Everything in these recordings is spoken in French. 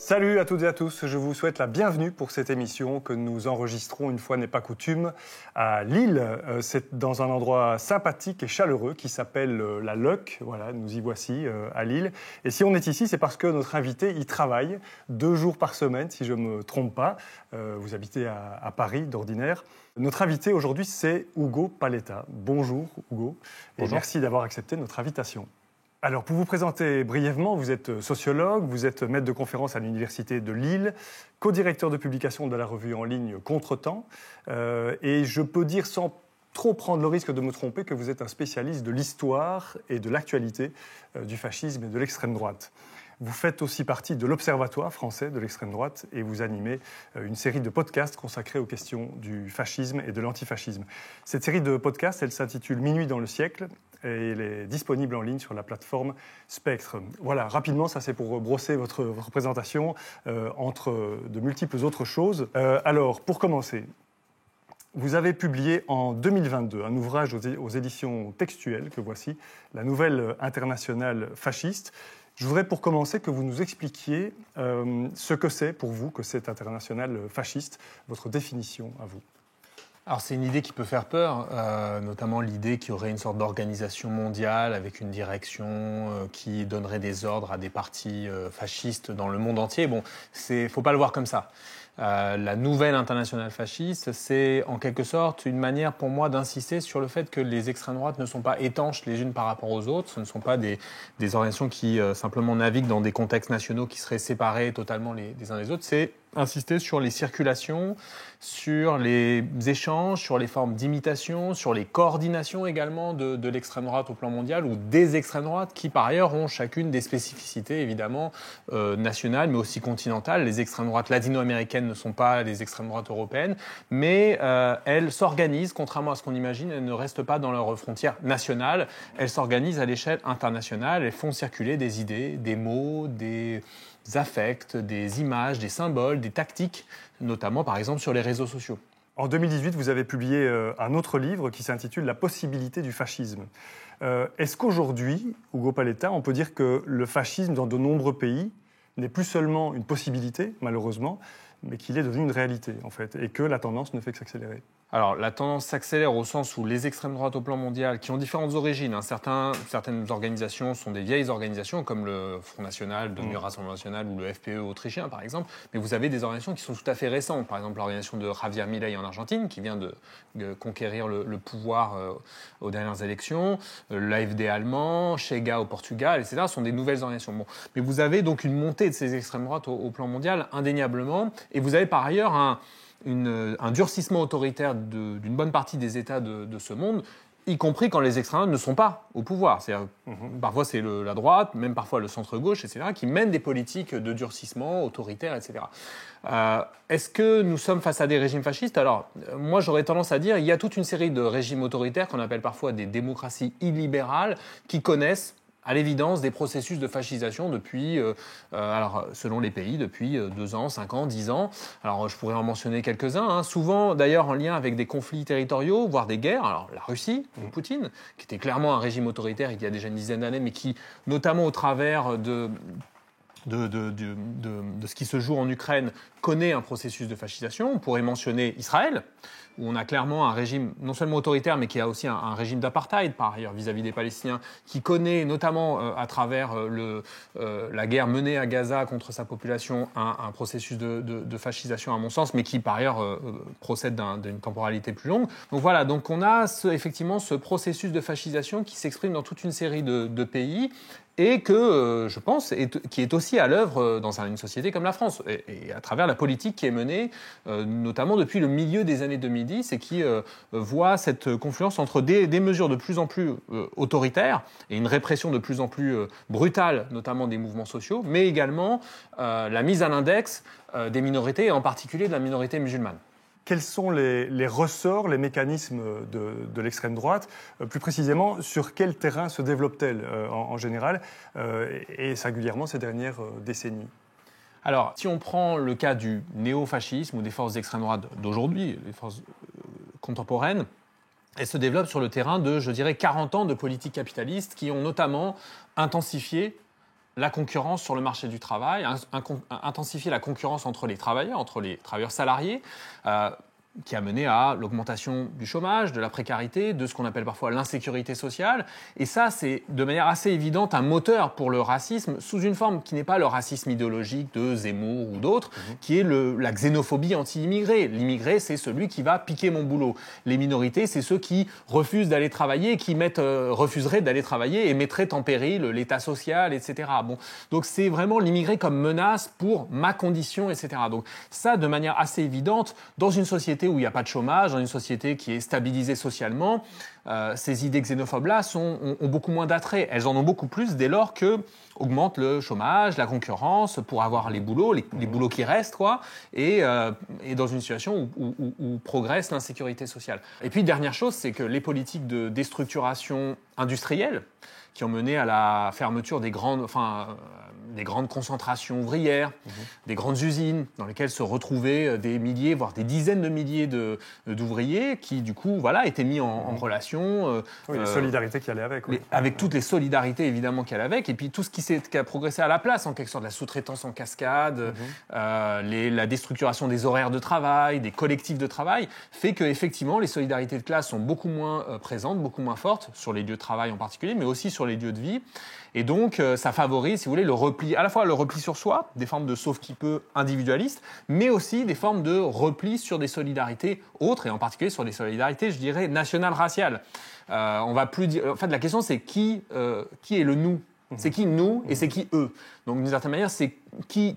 Salut à toutes et à tous, je vous souhaite la bienvenue pour cette émission que nous enregistrons une fois n'est pas coutume à Lille. C'est dans un endroit sympathique et chaleureux qui s'appelle la Leuc. Voilà, nous y voici à Lille. Et si on est ici, c'est parce que notre invité y travaille 2 jours par semaine, si je ne me trompe pas. Vous habitez à Paris d'ordinaire. Notre invité aujourd'hui, c'est Ugo Paletta. Bonjour Ugo, et merci d'avoir accepté notre invitation. Alors, pour vous présenter brièvement, vous êtes sociologue, vous êtes maître de conférence à l'Université de Lille, co-directeur de publication de la revue en ligne Contretemps, et je peux dire sans trop prendre le risque de me tromper que vous êtes un spécialiste de l'histoire et de l'actualité du fascisme et de l'extrême droite. Vous faites aussi partie de l'Observatoire français de l'extrême droite et vous animez une série de podcasts consacrés aux questions du fascisme et de l'antifascisme. Cette série de podcasts, elle s'intitule Minuit dans le siècle et elle est disponible en ligne sur la plateforme Spectre. Voilà, rapidement, ça c'est pour brosser votre présentation entre de multiples autres choses. Alors, pour commencer, vous avez publié en 2022 un ouvrage aux éditions textuelles que voici, La Nouvelle Internationale Fasciste. Je voudrais pour commencer que vous nous expliquiez ce que c'est pour vous que cette internationale fasciste, votre définition à vous. Alors c'est une idée qui peut faire peur, notamment l'idée qu'il y aurait une sorte d'organisation mondiale avec une direction qui donnerait des ordres à des partis fascistes dans le monde entier. Bon, faut pas le voir comme ça. La nouvelle internationale fasciste, c'est en quelque sorte une manière pour moi d'insister sur le fait que les extrêmes droites ne sont pas étanches les unes par rapport aux autres. Ce ne sont pas des organisations qui simplement naviguent dans des contextes nationaux qui seraient séparés totalement les uns des autres. C'est insister sur les circulations, sur les échanges, sur les formes d'imitation, sur les coordinations également de l'extrême droite au plan mondial ou des extrêmes droites qui par ailleurs ont chacune des spécificités évidemment nationales mais aussi continentales. Les extrêmes droites latino-américaines ne sont pas les extrêmes droites européennes, mais elles s'organisent, contrairement à ce qu'on imagine, elles ne restent pas dans leurs frontières nationales, elles s'organisent à l'échelle internationale, elles font circuler des idées, des mots, des affects, des images, des symboles, des tactiques, notamment par exemple sur les réseaux sociaux. En 2018, vous avez publié un autre livre qui s'intitule « La possibilité du fascisme ». Est-ce qu'aujourd'hui, Ugo Paletta, on peut dire que le fascisme dans de nombreux pays n'est plus seulement une possibilité, malheureusement, mais qu'il est devenu une réalité, en fait, et que la tendance ne fait que s'accélérer? Alors, la tendance s'accélère au sens où les extrêmes droites au plan mondial, qui ont différentes origines, certaines organisations sont des vieilles organisations, comme le Front National, devenu Rassemblement National, ou le FPE autrichien, par exemple, mais vous avez des organisations qui sont tout à fait récentes. Par exemple, l'organisation de Javier Milei en Argentine, qui vient de conquérir le pouvoir aux dernières élections, l'AfD allemand, Chega au Portugal, etc., sont des nouvelles organisations. Bon. Mais vous avez donc une montée de ces extrêmes droites au plan mondial, indéniablement, et vous avez par ailleurs un durcissement autoritaire d'une bonne partie des États de ce monde, y compris quand les extrêmes ne sont pas au pouvoir. C'est-à-dire, parfois c'est la droite, même parfois le centre-gauche, etc., qui mènent des politiques de durcissement autoritaire, etc. Est-ce que nous sommes face à des régimes fascistes? Alors, moi j'aurais tendance à dire il y a toute une série de régimes autoritaires qu'on appelle parfois des démocraties illibérales qui connaissent à l'évidence des processus de fascisation depuis, alors selon les pays, depuis 2 ans, 5 ans, 10 ans. Alors je pourrais en mentionner quelques-uns, souvent d'ailleurs en lien avec des conflits territoriaux, voire des guerres. Alors la Russie, de Poutine, qui était clairement un régime autoritaire il y a déjà une dizaine d'années, mais qui, notamment au travers de ce qui se joue en Ukraine, connaît un processus de fascisation. On pourrait mentionner Israël, où on a clairement un régime non seulement autoritaire, mais qui a aussi un régime d'apartheid, par ailleurs, vis-à-vis des Palestiniens, qui connaît notamment à travers la guerre menée à Gaza contre sa population un processus de fascisation, à mon sens, mais qui, par ailleurs, procède d'une temporalité plus longue. Donc voilà, donc on a effectivement ce processus de fascisation qui s'exprime dans toute une série de pays, et que, je pense, qui est aussi à l'œuvre dans une société comme la France, et à travers la politique qui est menée, notamment depuis le milieu des années 2010, et qui voit cette confluence entre des mesures de plus en plus autoritaires, et une répression de plus en plus brutale, notamment des mouvements sociaux, mais également la mise à l'index des minorités, et en particulier de la minorité musulmane. Quels sont les ressorts, les mécanismes de l'extrême droite? Plus précisément, sur quel terrain se développe-t-elle en général et singulièrement ces dernières décennies? Alors, si on prend le cas du néofascisme ou des forces d'extrême droite d'aujourd'hui, les forces contemporaines, elles se développent sur le terrain de, je dirais, 40 ans de politique capitaliste qui ont notamment intensifié la concurrence sur le marché du travail, intensifier la concurrence entre les travailleurs salariés, qui a mené à l'augmentation du chômage, de la précarité, de ce qu'on appelle parfois l'insécurité sociale. Et ça, c'est de manière assez évidente un moteur pour le racisme, sous une forme qui n'est pas le racisme idéologique de Zemmour ou d'autres, qui est la xénophobie anti-immigré. L'immigré, c'est celui qui va piquer mon boulot. Les minorités, c'est ceux qui refusent d'aller travailler, qui refuseraient d'aller travailler et mettraient en péril l'état social, etc. Bon. Donc c'est vraiment l'immigré comme menace pour ma condition, etc. Donc ça, de manière assez évidente, dans une société où il n'y a pas de chômage, dans une société qui est stabilisée socialement, ces idées xénophobes-là ont beaucoup moins d'attrait. Elles en ont beaucoup plus dès lors que augmente le chômage, la concurrence pour avoir les boulots, les boulots qui restent, quoi, et dans une situation où progresse l'insécurité sociale. Et puis, dernière chose, c'est que les politiques de déstructuration industrielle qui ont mené à la fermeture des grandes concentrations ouvrières, des grandes usines dans lesquelles se retrouvaient des milliers, voire des dizaines de milliers d'ouvriers qui, du coup, étaient mis en relation. Les solidarités qui allaient avec. Oui. Avec toutes les solidarités, évidemment, qui allaient avec. Et puis, tout ce qui a progressé à la place, en quelque sorte, la sous-traitance en cascade, la déstructuration des horaires de travail, des collectifs de travail, fait qu'effectivement, les solidarités de classe sont beaucoup moins présentes, beaucoup moins fortes, sur les lieux de travail en particulier, mais aussi sur les lieux de vie. Et donc, ça favorise, si vous voulez, le repli, à la fois le repli sur soi, des formes de sauve-qui-peut individualistes, mais aussi des formes de repli sur des solidarités autres, et en particulier sur des solidarités, je dirais, nationales, raciales. On va plus dire. En fait, la question, c'est qui est le nous ? C'est qui nous et c'est qui eux ? Donc, d'une certaine manière, c'est quel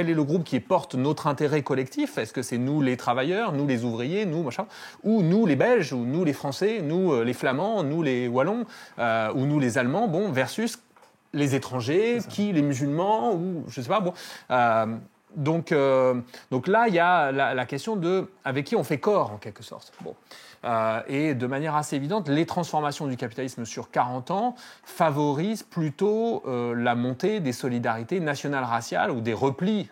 est le groupe qui porte notre intérêt collectif ? Est-ce que c'est nous les travailleurs, nous les ouvriers, nous machin, ou nous les Belges, ou nous les Français, nous les Flamands, nous les Wallons, ou nous les Allemands, versus les étrangers, les musulmans, ou je sais pas, Donc là, il y a la question de avec qui on fait corps, en quelque sorte. Et de manière assez évidente, les transformations du capitalisme sur 40 ans favorisent plutôt la montée des solidarités nationales raciales ou des replis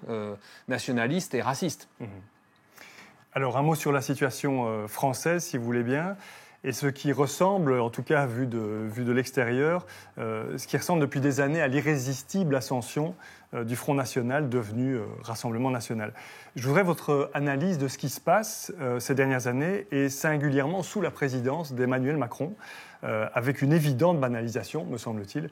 nationalistes et racistes. Alors, un mot sur la situation française, si vous voulez bien. Et ce qui ressemble, en tout cas vu de l'extérieur, ce qui ressemble depuis des années à l'irrésistible ascension du Front National devenu Rassemblement National. Je voudrais votre analyse de ce qui se passe ces dernières années et singulièrement sous la présidence d'Emmanuel Macron, avec une évidente banalisation, me semble-t-il,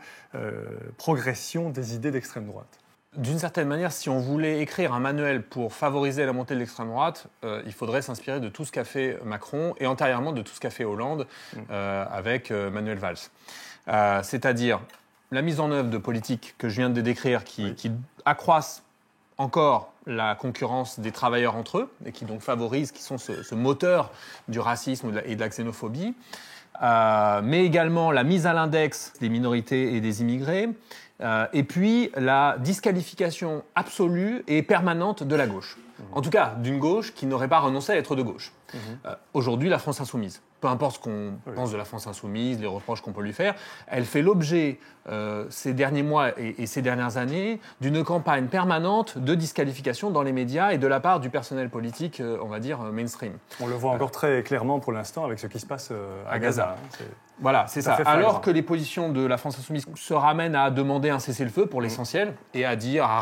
progression des idées d'extrême droite. D'une certaine manière, si on voulait écrire un manuel pour favoriser la montée de l'extrême droite, il faudrait s'inspirer de tout ce qu'a fait Macron et antérieurement de tout ce qu'a fait Hollande avec Manuel Valls. C'est-à-dire la mise en œuvre de politiques que je viens de décrire qui accroissent encore la concurrence des travailleurs entre eux et qui donc favorisent, qui sont ce moteur du racisme et de la xénophobie, mais également la mise à l'index des minorités et des immigrés, et puis la disqualification absolue et permanente de la gauche. En tout cas, d'une gauche qui n'aurait pas renoncé à être de gauche. Aujourd'hui, la France insoumise, peu importe ce qu'on pense de la France insoumise, les reproches qu'on peut lui faire, elle fait l'objet, ces derniers mois et ces dernières années, d'une campagne permanente de disqualification dans les médias et de la part du personnel politique, on va dire, mainstream. On le voit encore très clairement pour l'instant avec ce qui se passe à Gaza. Voilà, c'est ça. Alors que les positions de la France insoumise se ramènent à demander un cessez-le-feu pour l'essentiel et à dire, à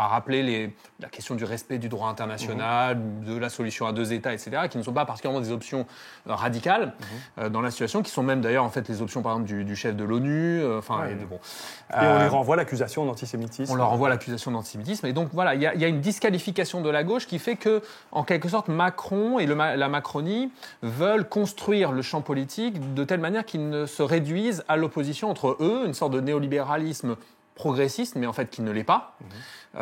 rappeler la question du respect du droit international, de la solution à deux États, etc., qui ne sont pas particulièrement des options radicales dans la situation, qui sont même d'ailleurs en fait les options par exemple du chef de l'ONU. Et on lui renvoie l'accusation d'antisémitisme. On leur renvoie l'accusation d'antisémitisme. Et donc voilà, il y a une disqualification de la gauche qui fait que, en quelque sorte, Macron et la Macronie veulent construire le champ politique de telle manière qu'ils ne se réduisent à l'opposition entre eux, une sorte de néolibéralisme progressiste, mais en fait qui ne l'est pas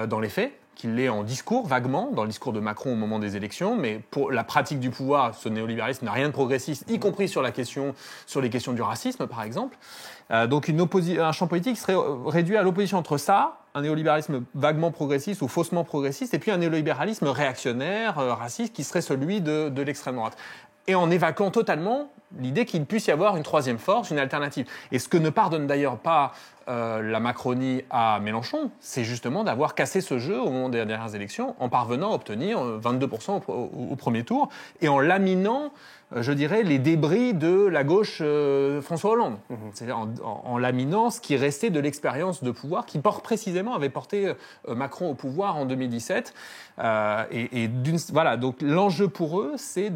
dans les faits, qu'il l'est en discours, vaguement, dans le discours de Macron au moment des élections, mais pour la pratique du pouvoir, ce néolibéralisme n'a rien de progressiste, y compris sur les questions du racisme, par exemple. Donc un champ politique serait réduit à l'opposition entre ça, un néolibéralisme vaguement progressiste ou faussement progressiste, et puis un néolibéralisme réactionnaire, raciste, qui serait celui de l'extrême droite. et en évacuant totalement l'idée qu'il puisse y avoir une troisième force, une alternative. Et ce que ne pardonne d'ailleurs pas la Macronie à Mélenchon, c'est justement d'avoir cassé ce jeu au moment des dernières élections en parvenant à obtenir 22% au premier tour et en laminant, je dirais, les débris de la gauche François Hollande. C'est-à-dire en laminant ce qui restait de l'expérience de pouvoir qui précisément avait porté Macron au pouvoir en 2017. Voilà, donc l'enjeu pour eux, c'est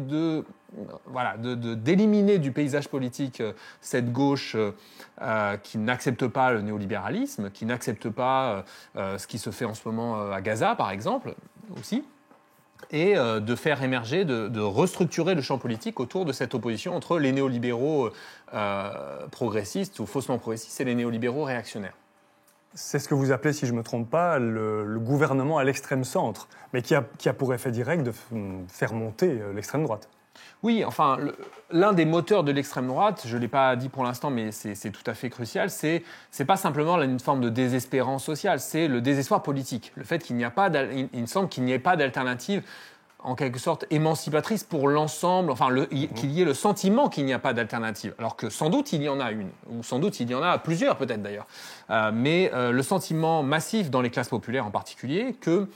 d'éliminer du paysage politique cette gauche qui n'accepte pas le néolibéralisme, qui n'accepte pas ce qui se fait en ce moment à Gaza, par exemple, aussi, et de faire émerger, de restructurer le champ politique autour de cette opposition entre les néolibéraux progressistes ou faussement progressistes et les néolibéraux réactionnaires. C'est ce que vous appelez, si je ne me trompe pas, le gouvernement à l'extrême centre, mais qui a pour effet direct de faire monter l'extrême droite. Oui, enfin, l'un des moteurs de l'extrême droite, je ne l'ai pas dit pour l'instant, mais c'est tout à fait crucial, c'est pas simplement une forme de désespérance sociale, c'est le désespoir politique. Le fait qu'il n'y a pas, il me semble qu'il n'y ait pas d'alternative en quelque sorte émancipatrice pour l'ensemble, enfin qu'il y ait le sentiment qu'il n'y a pas d'alternative, alors que sans doute il y en a une, ou sans doute il y en a plusieurs peut-être d'ailleurs, mais le sentiment massif dans les classes populaires en particulier que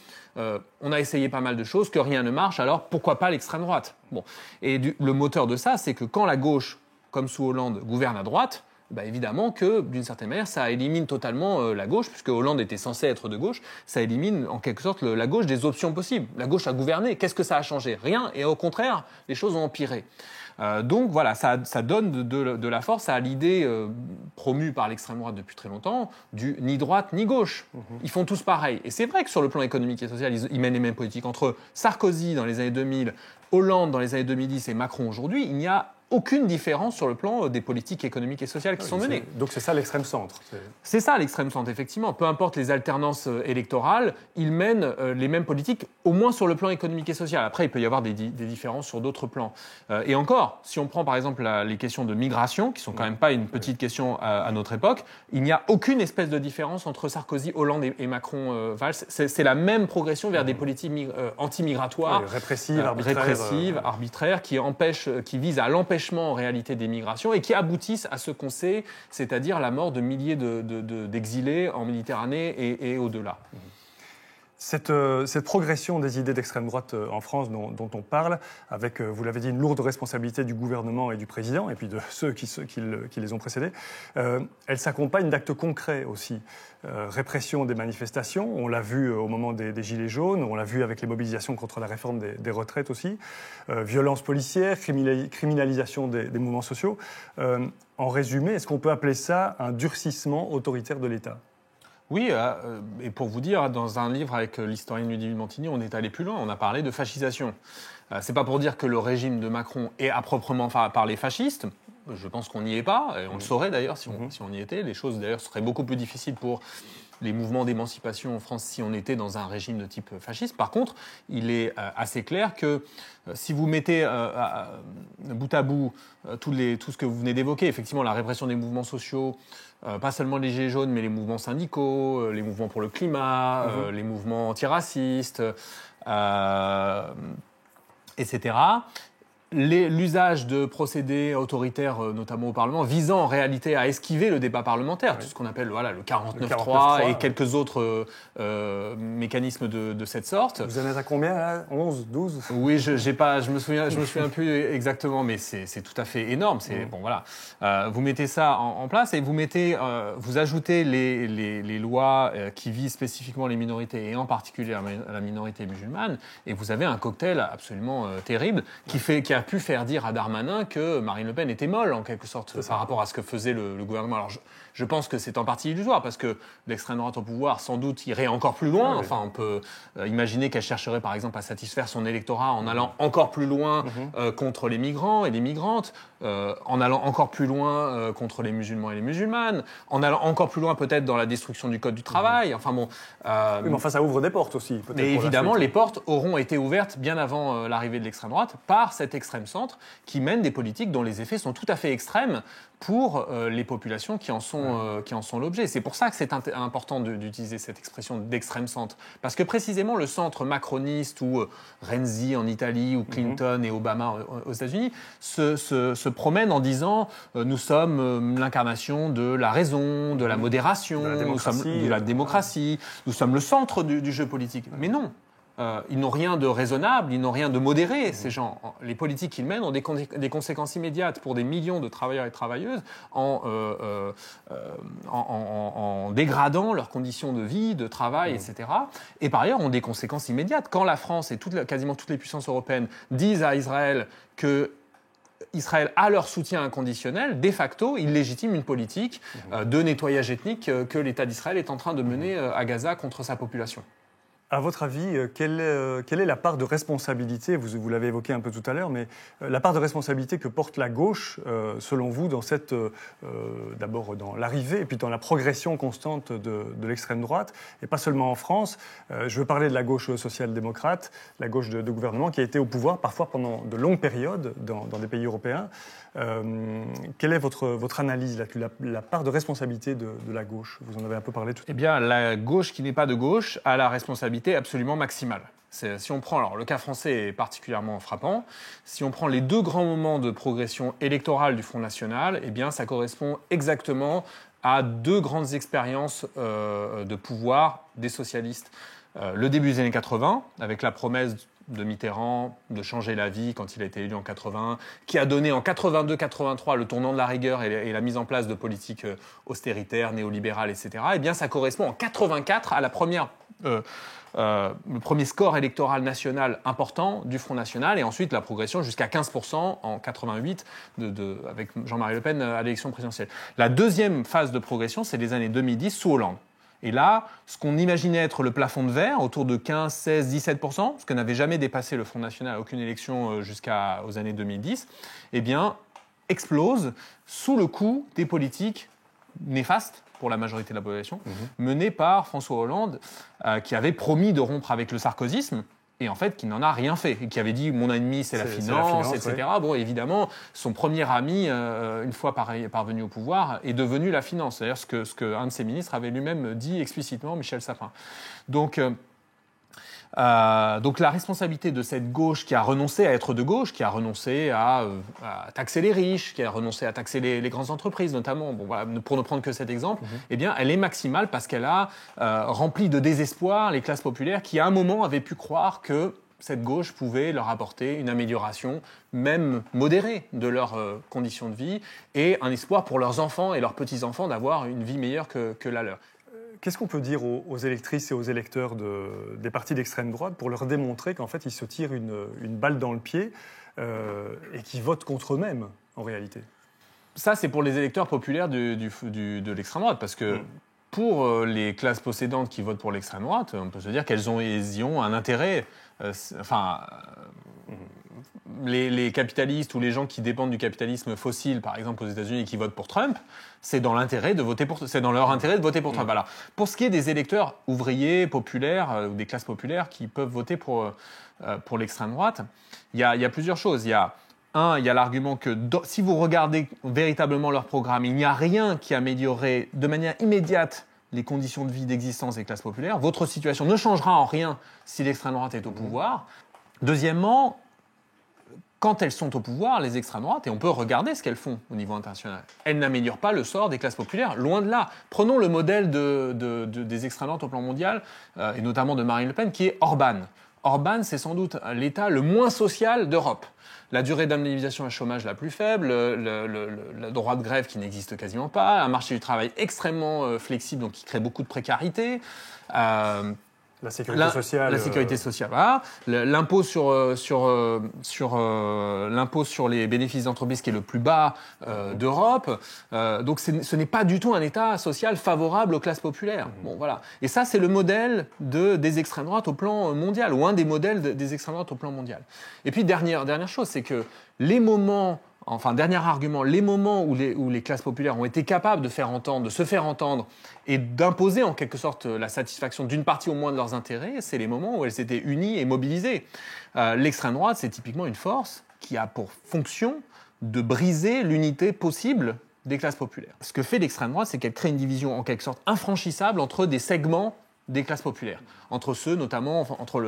on a essayé pas mal de choses, que rien ne marche, alors pourquoi pas l'extrême droite ? Bon. Et le moteur de ça, c'est que quand la gauche, comme sous Hollande, gouverne à droite, évidemment que, d'une certaine manière, ça élimine totalement la gauche, puisque Hollande était censé être de gauche, ça élimine en quelque sorte la gauche des options possibles. La gauche a gouverné, qu'est-ce que ça a changé ? Rien, et au contraire, les choses ont empiré. Donc voilà, ça donne de la force à l'idée promue par l'extrême droite depuis très longtemps du ni droite ni gauche. Ils font tous pareil. Et c'est vrai que sur le plan économique et social, ils mènent les mêmes politiques. Entre Sarkozy dans les années 2000, Hollande dans les années 2010 et Macron aujourd'hui, il n'y a aucune différence sur le plan des politiques économiques et sociales qui sont menées. Donc c'est ça l'extrême centre. C'est ça l'extrême centre, effectivement. Peu importe les alternances électorales, ils mènent les mêmes politiques, au moins sur le plan économique et social. Après, il peut y avoir des différences sur d'autres plans. Et encore, si on prend par exemple les questions de migration, qui sont quand même pas une petite question à notre époque, il n'y a aucune espèce de différence entre Sarkozy, Hollande et Macron-Valls. C'est la même progression vers des politiques anti-migratoires, répressives, arbitraires, qui visent à l'empêchement en réalité des migrations et qui aboutissent à ce qu'on sait, c'est-à-dire la mort de milliers d'exilés en Méditerranée et au-delà. Cette progression des idées d'extrême droite en France dont on parle, avec, vous l'avez dit, une lourde responsabilité du gouvernement et du président, et puis de ceux qui les ont précédés, elle s'accompagne d'actes concrets aussi. Répression des manifestations, on l'a vu au moment des Gilets jaunes, on l'a vu avec les mobilisations contre la réforme des retraites aussi, violence policière, criminalisation des mouvements sociaux. En résumé, est-ce qu'on peut appeler ça un durcissement autoritaire de l'État ? Oui, et pour vous dire, dans un livre avec l'historien Ludivine Montini, on est allé plus loin, on a parlé de fascisation. C'est pas pour dire que le régime de Macron est à proprement parler fasciste. Je pense qu'on n'y est pas, et on le saurait d'ailleurs si on y était. Les choses d'ailleurs seraient beaucoup plus difficiles pour les mouvements d'émancipation en France si on était dans un régime de type fasciste. Par contre, il est assez clair que si vous mettez bout à bout tout ce que vous venez d'évoquer, effectivement la répression des mouvements sociaux, pas seulement les Gilets jaunes, mais les mouvements syndicaux, les mouvements pour le climat, les mouvements antiracistes, etc., l'usage de procédés autoritaires, notamment au Parlement, visant en réalité à esquiver le débat parlementaire, tout ce qu'on appelle le 49.3 et quelques autres mécanismes de cette sorte. Vous en êtes à combien là ? 11, 12 ? Oui, je me souviens plus exactement, mais c'est tout à fait énorme. Bon, voilà. Vous mettez ça en place et vous ajoutez les lois qui visent spécifiquement les minorités et en particulier la minorité musulmane, et vous avez un cocktail absolument terrible qui a pu faire dire à Darmanin que Marine Le Pen était molle, en quelque sorte, par rapport à ce que faisait le gouvernement. Alors, je pense que c'est en partie illusoire, parce que l'extrême droite au pouvoir, sans doute, irait encore plus loin. Enfin, on peut imaginer qu'elle chercherait, par exemple, à satisfaire son électorat en allant encore plus loin contre les migrants et les migrantes, en allant encore plus loin contre les musulmans et les musulmanes, en allant encore plus loin, peut-être, dans la destruction du Code du travail. Enfin, bon... oui, mais enfin, ça ouvre des portes aussi, peut-être. Mais évidemment, les portes auront été ouvertes bien avant l'arrivée de l'extrême droite par cette extrême l'extrême centre qui mènent des politiques dont les effets sont tout à fait extrêmes pour les populations qui en sont l'objet. C'est pour ça que c'est important d'utiliser cette expression d'extrême centre. Parce que précisément le centre macroniste ou Renzi en Italie ou Clinton et Obama aux États-Unis se promènent en disant nous sommes l'incarnation de la raison, de la modération, de la démocratie, nous sommes le centre du jeu politique. Mais non. Ils n'ont rien de raisonnable, ils n'ont rien de modéré, ces gens. Les politiques qu'ils mènent ont des conséquences immédiates pour des millions de travailleurs et travailleuses en dégradant leurs conditions de vie, de travail, etc. Et par ailleurs, ont des conséquences immédiates. Quand la France et quasiment toutes les puissances européennes disent à Israël que Israël a leur soutien inconditionnel, de facto, ils légitiment une politique de nettoyage ethnique que l'État d'Israël est en train de mener à Gaza contre sa population. À votre avis, quelle est la part de responsabilité, vous l'avez évoqué un peu tout à l'heure, mais la part de responsabilité que porte la gauche, selon vous, dans d'abord dans l'arrivée et puis dans la progression constante de l'extrême droite, et pas seulement en France. Je veux parler de la gauche social-démocrate, la gauche de gouvernement qui a été au pouvoir parfois pendant de longues périodes dans des pays européens. Quelle est votre analyse là-dessus, la part de responsabilité de la gauche? Vous en avez un peu parlé tout à l'heure. Eh bien, la gauche qui n'est pas de gauche a la responsabilité absolument maximale. Si on prend, alors le cas français est particulièrement frappant, si on prend les deux grands moments de progression électorale du Front National, eh bien, ça correspond exactement à deux grandes expériences de pouvoir des socialistes. Le début des années 80, avec la promesse de Mitterrand de changer la vie quand il a été élu en 80, qui a donné en 82-83 le tournant de la rigueur et la mise en place de politiques austéritaires, néolibérales, etc. Eh bien, ça correspond en 84 à la le premier score électoral national important du Front National et ensuite la progression jusqu'à 15% en 88 avec Jean-Marie Le Pen à l'élection présidentielle. La deuxième phase de progression, c'est les années 2010 sous Hollande. Et là, ce qu'on imaginait être le plafond de verre, autour de 15, 16, 17%, ce que n'avait jamais dépassé le Front National à aucune élection jusqu'aux années 2010, eh bien, explose sous le coup des politiques néfastes pour la majorité de la population, menées par François Hollande, qui avait promis de rompre avec le sarkozysme, et en fait qui n'en a rien fait, et qui avait dit « mon ennemi c'est la finance », etc. Ouais. Bon, évidemment, son premier ami, une fois parvenu au pouvoir, est devenu la finance. D'ailleurs, ce que un de ses ministres avait lui-même dit explicitement, Michel Sapin. Donc la responsabilité de cette gauche qui a renoncé à être de gauche, qui a renoncé à taxer les riches, qui a renoncé à taxer les grandes entreprises notamment, bon, voilà, pour ne prendre que cet exemple, eh bien, elle est maximale parce qu'elle a rempli de désespoir les classes populaires qui à un moment avaient pu croire que cette gauche pouvait leur apporter une amélioration, même modérée, de leurs conditions de vie et un espoir pour leurs enfants et leurs petits-enfants d'avoir une vie meilleure que la leur. Qu'est-ce qu'on peut dire aux électrices et aux électeurs des partis d'extrême droite pour leur démontrer qu'en fait, ils se tirent une balle dans le pied et qu'ils votent contre eux-mêmes, en réalité? Ça, c'est pour les électeurs populaires de l'extrême droite, parce que pour les classes possédantes qui votent pour l'extrême droite, on peut se dire qu'elles y ont un intérêt. Les capitalistes ou les gens qui dépendent du capitalisme fossile, par exemple aux États-Unis, et qui votent pour Trump, c'est dans leur intérêt de voter pour Trump. Alors, pour ce qui est des électeurs ouvriers, populaires, ou des classes populaires qui peuvent voter pour l'extrême droite, il y a plusieurs choses. Il y a l'argument que si vous regardez véritablement leur programme, il n'y a rien qui améliorerait de manière immédiate les conditions de vie d'existence des classes populaires. Votre situation ne changera en rien si l'extrême droite est au pouvoir. Deuxièmement, quand elles sont au pouvoir, les extrêmes droites, et on peut regarder ce qu'elles font au niveau international, elles n'améliorent pas le sort des classes populaires, loin de là. Prenons le modèle des extrêmes droites au plan mondial, et notamment de Marine Le Pen, qui est Orban. Orban, c'est sans doute l'État le moins social d'Europe. La durée d'indemnisation à chômage la plus faible, le droit de grève qui n'existe quasiment pas, un marché du travail extrêmment flexible, donc qui crée beaucoup de précarité. La sécurité sociale. La sécurité sociale, voilà. L'impôt sur les bénéfices d'entreprise qui est le plus bas d'Europe. Donc ce n'est pas du tout un État social favorable aux classes populaires. Bon, voilà. Et ça, c'est le modèle des extrêmes droites au plan mondial, ou un des modèles des extrêmes droites au plan mondial. Et puis, dernière chose, c'est que les moments dernier argument, les moments où les classes populaires ont été capables de se faire entendre et d'imposer en quelque sorte la satisfaction d'une partie au moins de leurs intérêts, c'est les moments où elles étaient unies et mobilisées. L'extrême droite, c'est typiquement une force qui a pour fonction de briser l'unité possible des classes populaires. Ce que fait l'extrême droite, c'est qu'elle crée une division en quelque sorte infranchissable entre des segments des classes populaires, entre ceux notamment, entre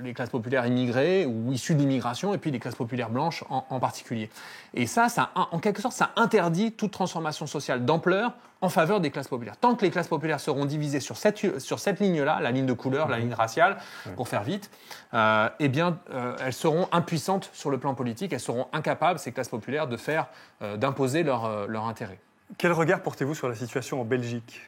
les classes populaires immigrées ou issues de l'immigration et puis les classes populaires blanches en particulier. Et ça, en quelque sorte, ça interdit toute transformation sociale d'ampleur en faveur des classes populaires. Tant que les classes populaires seront divisées sur cette ligne-là, la ligne de couleur, la ligne raciale, pour faire vite, elles seront impuissantes sur le plan politique, elles seront incapables, ces classes populaires, d'imposer leur intérêt. Quel regard portez-vous sur la situation en Belgique,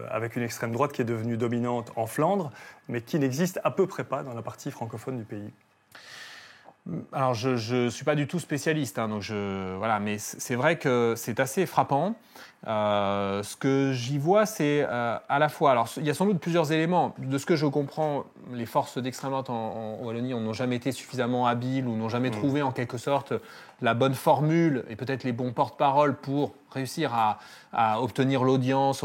avec une extrême droite qui est devenue dominante en Flandre, mais qui n'existe à peu près pas dans la partie francophone du pays ? Alors, je suis pas du tout spécialiste, mais c'est vrai que c'est assez frappant. Ce que j'y vois, c'est à la fois... Alors, il y a sans doute plusieurs éléments. De ce que je comprends, les forces d'extrême droite en Wallonie n'ont jamais été suffisamment habiles ou n'ont jamais trouvé, en quelque sorte, la bonne formule et peut-être les bons porte-parole pour réussir à obtenir l'audience,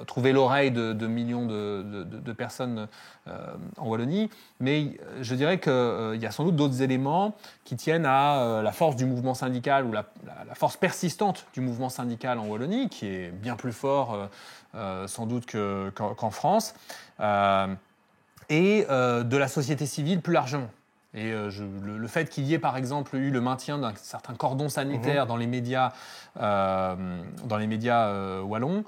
trouver l'oreille de millions de personnes en Wallonie. Mais je dirais qu'il y a sans doute d'autres éléments qui tiennent à la force du mouvement syndical ou la force persistante du mouvement syndical en Wallonie, qui est bien plus fort sans doute qu'en France, et de la société civile plus largement. Et le fait qu'il y ait par exemple eu le maintien d'un certain cordon sanitaire dans les médias wallons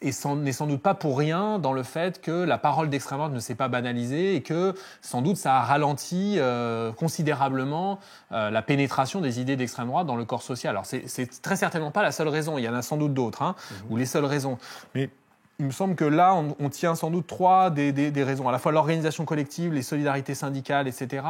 n'est sans doute pas pour rien dans le fait que la parole d'extrême droite ne s'est pas banalisée et que sans doute ça a ralenti considérablement la pénétration des idées d'extrême droite dans le corps social. Alors c'est très certainement pas la seule raison, il y en a sans doute d'autres, ou les seules raisons. Mais il me semble que là, on tient sans doute trois des raisons. À la fois l'organisation collective, les solidarités syndicales, etc.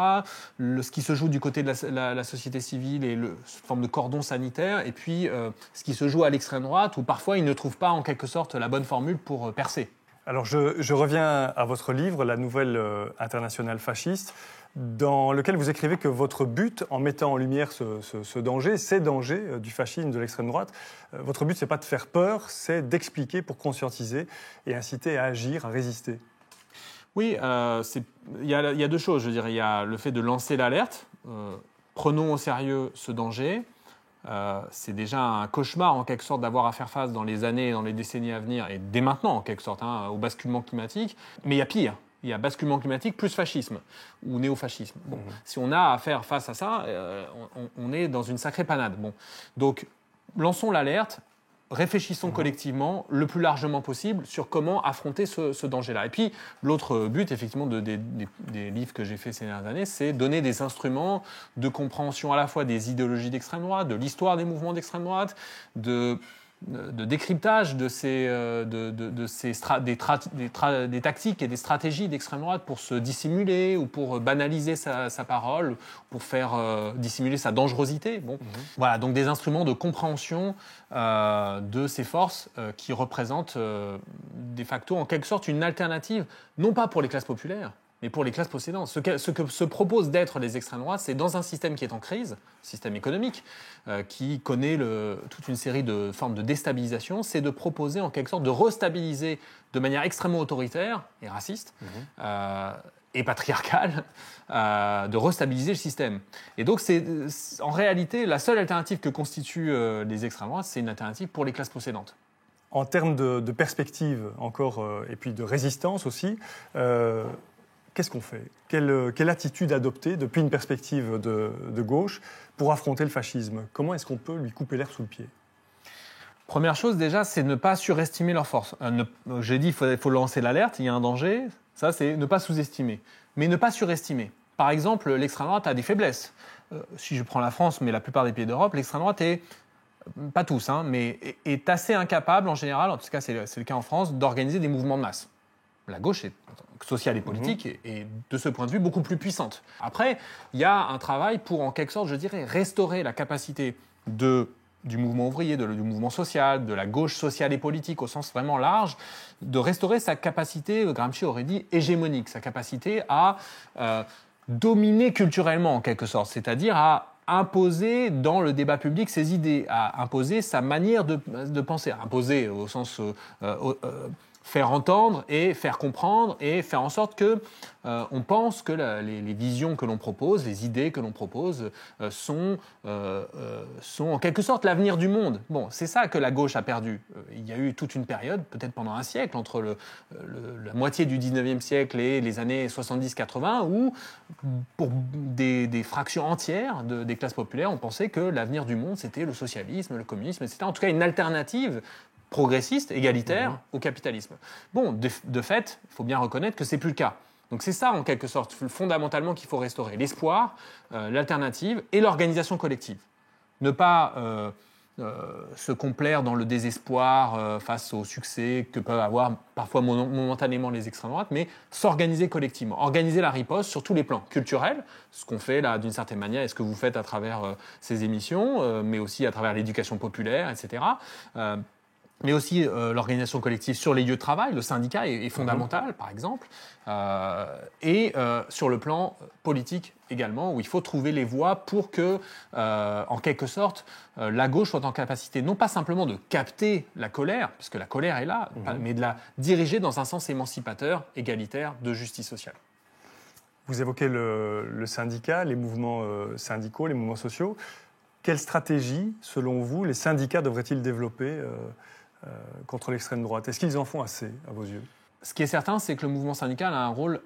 Ce qui se joue du côté de la société civile et cette forme de cordon sanitaire. Et puis, ce qui se joue à l'extrême droite, où parfois, ils ne trouvent pas, en quelque sorte, la bonne formule pour percer. Alors, je reviens à votre livre, La Nouvelle Internationale Fasciste, dans lequel vous écrivez que votre but, en mettant en lumière ces dangers du fascisme, de l'extrême droite, votre but, ce n'est pas de faire peur, c'est d'expliquer pour conscientiser et inciter à agir, à résister. Oui, il y a deux choses, je dirais. Il y a le fait de lancer l'alerte. Prenons au sérieux ce danger. C'est déjà un cauchemar, en quelque sorte, d'avoir à faire face dans les années et dans les décennies à venir, et dès maintenant, en quelque sorte, au basculement climatique. Mais il y a pire. Il y a basculement climatique plus fascisme ou néofascisme. Bon, si on a à faire face à ça, on est dans une sacrée panade. Bon. Donc, lançons l'alerte, réfléchissons collectivement le plus largement possible sur comment affronter ce danger-là. Et puis, l'autre but, effectivement, des livres que j'ai faits ces dernières années, c'est donner des instruments de compréhension à la fois des idéologies d'extrême droite, de l'histoire des mouvements d'extrême droite, de décryptage des tactiques et des stratégies d'extrême droite pour se dissimuler ou pour banaliser sa parole, pour faire dissimuler sa dangerosité. Bon. Voilà, donc des instruments de compréhension de ces forces qui représentent de facto en quelque sorte une alternative, non pas pour les classes populaires, mais pour les classes possédantes. Ce que se proposent d'être les extrêmes droites, c'est dans un système qui est en crise, système économique, qui connaît toute une série de formes de déstabilisation, c'est de proposer en quelque sorte de restabiliser de manière extrêmement autoritaire et raciste, et patriarcale, de restabiliser le système. Et donc, en réalité, la seule alternative que constituent les extrêmes droites, c'est une alternative pour les classes possédantes. En termes de perspective encore, et puis de résistance aussi, qu'est-ce qu'on fait ? Quelle attitude adopter depuis une perspective de gauche pour affronter le fascisme ? Comment est-ce qu'on peut lui couper l'herbe sous le pied ? Première chose déjà, c'est ne pas surestimer leurs forces. J'ai dit qu'il faut lancer l'alerte, il y a un danger, ça c'est ne pas sous-estimer. Mais ne pas surestimer. Par exemple, l'extrême droite a des faiblesses. Si je prends la France, mais la plupart des pays d'Europe, l'extrême droite est, pas tous, mais est assez incapable en général, en tout cas c'est le cas en France, d'organiser des mouvements de masse. La gauche sociale et politique est de ce point de vue beaucoup plus puissante. Après, il y a un travail pour, en quelque sorte, je dirais, restaurer la capacité du mouvement ouvrier, du mouvement social, de la gauche sociale et politique au sens vraiment large, de restaurer sa capacité, Gramsci aurait dit, hégémonique, sa capacité à dominer culturellement, en quelque sorte, c'est-à-dire à imposer dans le débat public ses idées, à imposer sa manière de penser, à imposer au sens faire entendre et faire comprendre et faire en sorte que on pense que les visions que l'on propose, les idées que l'on propose sont en quelque sorte l'avenir du monde. Bon, c'est ça que la gauche a perdu. Il y a eu toute une période, peut-être pendant un siècle, entre la moitié du 19e siècle et les années 70-80, où pour des fractions entières des classes populaires, on pensait que l'avenir du monde, c'était le socialisme, le communisme, etc. En tout cas, une alternative progressiste, égalitaire au capitalisme. Bon, de fait, il faut bien reconnaître que ce n'est plus le cas. Donc c'est ça, en quelque sorte, fondamentalement qu'il faut restaurer. L'espoir, l'alternative et l'organisation collective. Ne pas se complaire dans le désespoir face au succès que peuvent avoir parfois momentanément les extrêmes droites, mais s'organiser collectivement. Organiser la riposte sur tous les plans culturels, ce qu'on fait là d'une certaine manière et ce que vous faites à travers ces émissions, mais aussi à travers l'éducation populaire, etc., mais aussi l'organisation collective sur les lieux de travail, le syndicat est fondamental, par exemple, et sur le plan politique également, où il faut trouver les voies pour que, en quelque sorte, la gauche soit en capacité non pas simplement de capter la colère, puisque la colère est là, mais de la diriger dans un sens émancipateur, égalitaire, de justice sociale. Vous évoquez le syndicat, les mouvements syndicaux, les mouvements sociaux. Quelle stratégie, selon vous, les syndicats devraient-ils développer contre l'extrême droite? Est-ce qu'ils en font assez, à vos yeux? Ce qui est certain, c'est que le mouvement syndical a un rôle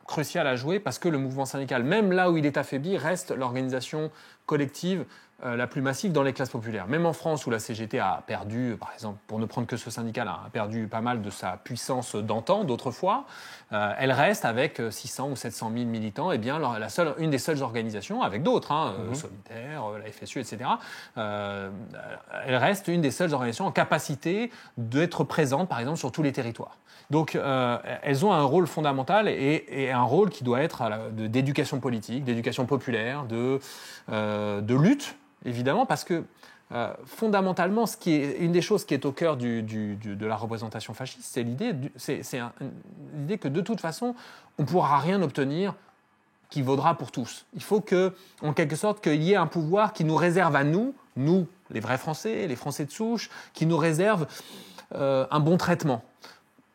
crucial à jouer parce que le mouvement syndical, même là où il est affaibli, reste l'organisation collective la plus massive dans les classes populaires. Même en France, où la CGT a perdu, par exemple, pour ne prendre que ce syndicat-là, a perdu pas mal de sa puissance d'antan, d'autrefois, elle reste avec 600 ou 700 000 militants, et bien une des seules organisations, avec d'autres, Solidaire, la FSU, etc., elle reste une des seules organisations en capacité d'être présente, par exemple, sur tous les territoires. Donc, elles ont un rôle fondamental et un rôle qui doit être d'éducation politique, d'éducation populaire, de lutte, évidemment, parce que fondamentalement, une des choses qui est au cœur de la représentation fasciste, c'est l'idée que de toute façon, on ne pourra rien obtenir qui vaudra pour tous. Il faut en quelque sorte, qu'il y ait un pouvoir qui nous réserve à nous, les vrais Français, les Français de souche, qui nous réserve un bon traitement,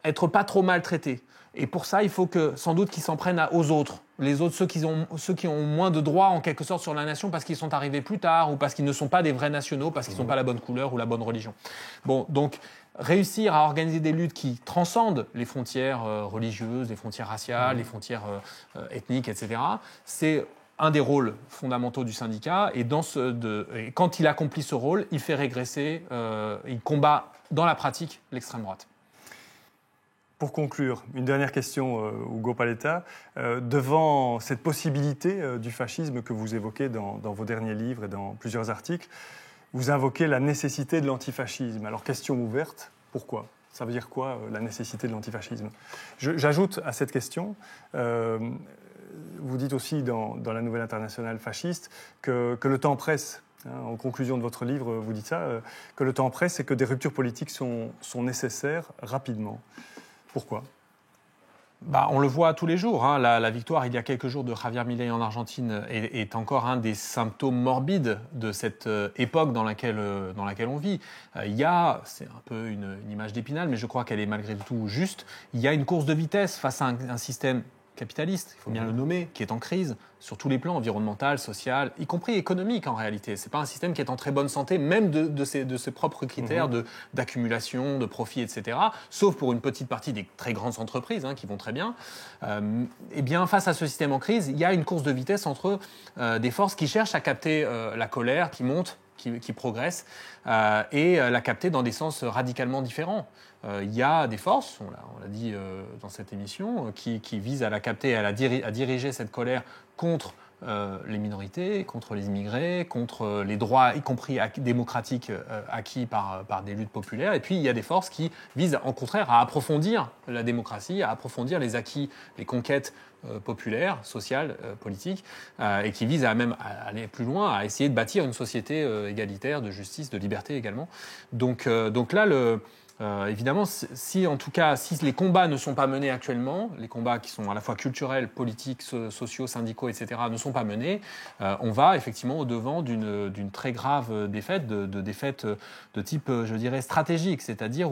être pas trop maltraités. Et pour ça, il faut sans doute qu'ils s'en prennent aux autres. Les autres, ceux qui ont moins de droits en quelque sorte sur la nation parce qu'ils sont arrivés plus tard ou parce qu'ils ne sont pas des vrais nationaux, parce qu'ils ne sont pas la bonne couleur ou la bonne religion. Bon, donc réussir à organiser des luttes qui transcendent les frontières religieuses, les frontières raciales, les frontières ethniques, etc., c'est un des rôles fondamentaux du syndicat. Et quand il accomplit ce rôle, il fait régresser, il combat dans la pratique l'extrême droite. Pour conclure, une dernière question, Ugo Paletta. Devant cette possibilité du fascisme que vous évoquez dans vos derniers livres et dans plusieurs articles, vous invoquez la nécessité de l'antifascisme. Alors, question ouverte, pourquoi ? Ça veut dire quoi, la nécessité de l'antifascisme ? J'ajoute à cette question, vous dites aussi dans la Nouvelle Internationale fasciste que le temps presse. En conclusion de votre livre, vous dites ça, que le temps presse et que des ruptures politiques sont nécessaires rapidement. Pourquoi ? On le voit tous les jours. La victoire, il y a quelques jours, de Javier Milei en Argentine est encore un des symptômes morbides de cette époque dans laquelle on vit. C'est un peu une image d'Épinal, mais je crois qu'elle est malgré tout juste. Il y a une course de vitesse face à un système capitaliste, il faut bien le nommer, qui est en crise sur tous les plans, environnemental, social, y compris économique en réalité. Ce n'est pas un système qui est en très bonne santé, même de ses propres critères d'accumulation, de profit, etc., sauf pour une petite partie des très grandes entreprises qui vont très bien. Eh bien, face à ce système en crise, il y a une course de vitesse entre des forces qui cherchent à capter la colère qui monte, qui progresse, et la capter dans des sens radicalement différents. Il y a des forces, on l'a dit dans cette émission, qui visent à la capter, à diriger cette colère contre les minorités, contre les immigrés, contre les droits, y compris démocratiques, acquis par des luttes populaires. Et puis, il y a des forces qui visent, au contraire, à approfondir la démocratie, à approfondir les acquis, les conquêtes populaires, sociales, politiques, et qui visent à aller plus loin, à essayer de bâtir une société égalitaire, de justice, de liberté également. Donc là, évidemment, si les combats ne sont pas menés actuellement, les combats qui sont à la fois culturels, politiques, sociaux, syndicaux, etc., ne sont pas menés, on va effectivement au-devant d'une très grave défaite, de défaite de type, je dirais, stratégique, c'est-à-dire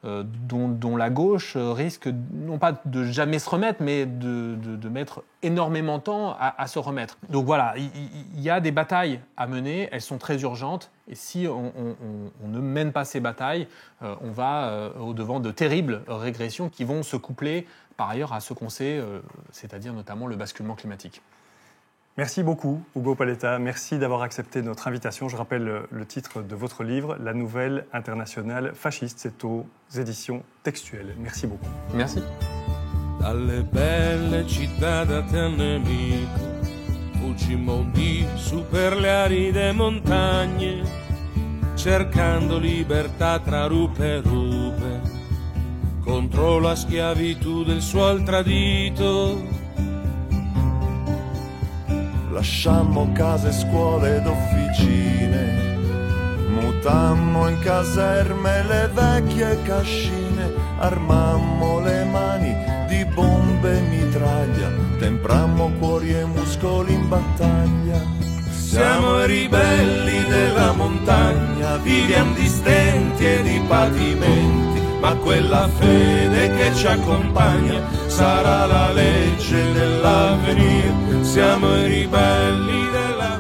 dont la gauche risque non pas de jamais se remettre, mais de mettre énormément de temps à se remettre. Donc voilà, il y a des batailles à mener, elles sont très urgentes, et si on ne mène pas ces batailles, on va au-devant de terribles régressions qui vont se coupler par ailleurs à ce qu'on sait, c'est-à-dire notamment le basculement climatique. Merci beaucoup, Ugo Paletta. Merci d'avoir accepté notre invitation. Je rappelle le titre de votre livre, La Nouvelle Internationale Fasciste. C'est aux éditions Textuelles. Merci beaucoup. Merci. Dalle belle città da te nemico, fuggimmo di su per le aride montagne, cercando libertà tra rupe e rupe, contro la schiavitù del suol tradito. Lasciammo case, scuole ed officine, mutammo in caserme le vecchie cascine, armammo le mani di bombe e mitraglia, temprammo cuori e muscoli in battaglia. Siamo i ribelli della montagna, viviamo di stenti e di patimenti, ma quella fede che ci accompagna sarà la legge dell'avvenire. Siamo i ribelli della